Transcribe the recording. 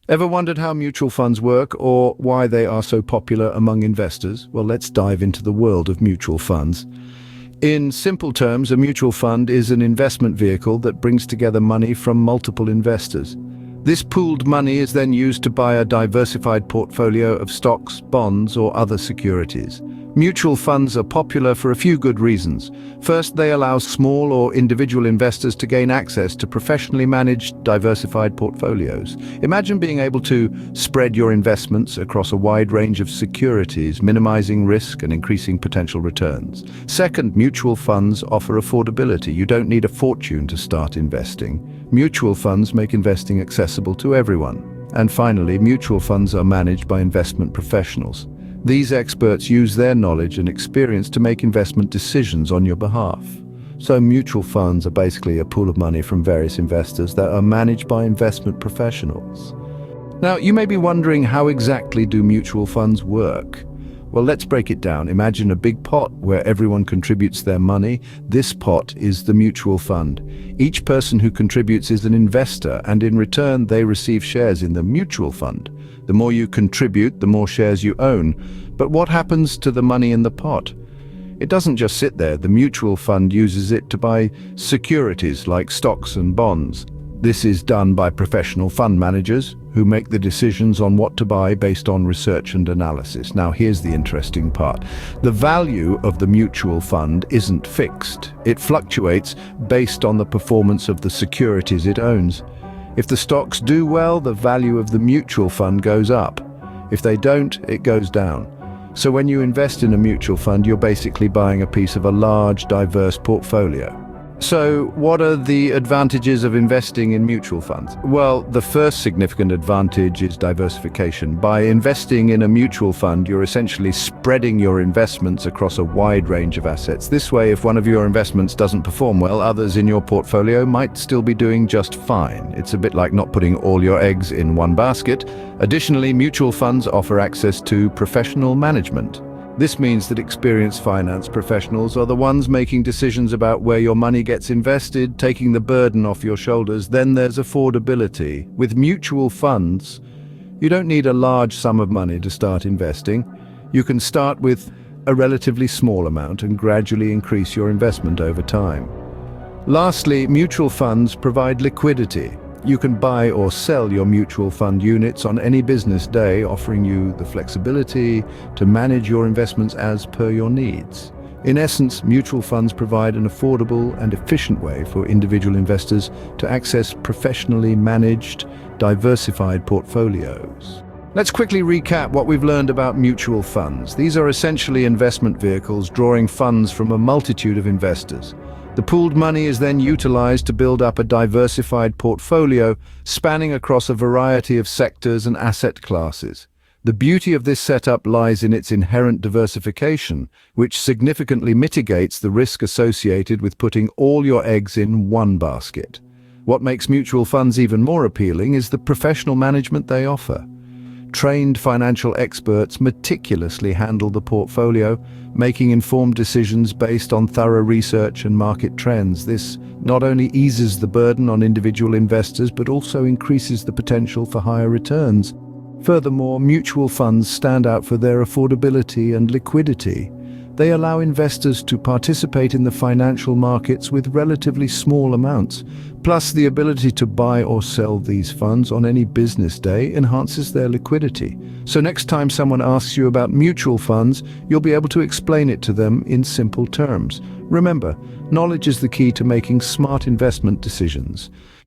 Ever wondered how mutual funds work or why they are so popular among investors? Well, let's dive into the world of mutual funds. In simple terms, a mutual fund is an investment vehicle that brings together money from multiple investors. This pooled money is then used to buy a diversified portfolio of stocks, bonds, or other securities. Mutual funds are popular for a few good reasons. First, they allow small or individual investors to gain access to professionally managed, diversified portfolios. Imagine being able to spread your investments across a wide range of securities, minimizing risk and increasing potential returns. Second, mutual funds offer affordability. You don't need a fortune to start investing. Mutual funds make investing accessible to everyone. And finally, mutual funds are managed by investment professionals. These experts use their knowledge and experience to make investment decisions on your behalf. So mutual funds are basically a pool of money from various investors that are managed by investment professionals. Now, you may be wondering, how exactly do mutual funds work? Well, let's break it down. Imagine a big pot where everyone contributes their money. This pot is the mutual fund. Each person who contributes is an investor, and in return, they receive shares in the mutual fund. The more you contribute, the more shares you own. But what happens to the money in the pot? It doesn't just sit there. The mutual fund uses it to buy securities like stocks and bonds. This is done by professional fund managers who make the decisions on what to buy based on research and analysis. Now, here's the interesting part. The value of the mutual fund isn't fixed. It fluctuates based on the performance of the securities it owns. If the stocks do well, the value of the mutual fund goes up. If they don't, it goes down. So when you invest in a mutual fund, you're basically buying a piece of a large, diverse portfolio. So what are the advantages of investing in mutual funds? Well, the first significant advantage is diversification. By investing in a mutual fund, you're essentially spreading your investments across a wide range of assets. This way, if one of your investments doesn't perform well, others in your portfolio might still be doing just fine. It's a bit like not putting all your eggs in one basket. Additionally, mutual funds offer access to professional management. This means that experienced finance professionals are the ones making decisions about where your money gets invested, taking the burden off your shoulders. Then there's affordability. With mutual funds, you don't need a large sum of money to start investing. You can start with a relatively small amount and gradually increase your investment over time. Lastly, mutual funds provide liquidity. You can buy or sell your mutual fund units on any business day, offering you the flexibility to manage your investments as per your needs. In essence, mutual funds provide an affordable and efficient way for individual investors to access professionally managed, diversified portfolios. Let's quickly recap what we've learned about mutual funds. These are essentially investment vehicles drawing funds from a multitude of investors. The pooled money is then utilized to build up a diversified portfolio spanning across a variety of sectors and asset classes. The beauty of this setup lies in its inherent diversification, which significantly mitigates the risk associated with putting all your eggs in one basket. What makes mutual funds even more appealing is the professional management they offer. Trained financial experts meticulously handle the portfolio, making informed decisions based on thorough research and market trends. This not only eases the burden on individual investors, but also increases the potential for higher returns. Furthermore, mutual funds stand out for their affordability and liquidity. They allow investors to participate in the financial markets with relatively small amounts. Plus, the ability to buy or sell these funds on any business day enhances their liquidity. So next time someone asks you about mutual funds, you'll be able to explain it to them in simple terms. Remember, knowledge is the key to making smart investment decisions.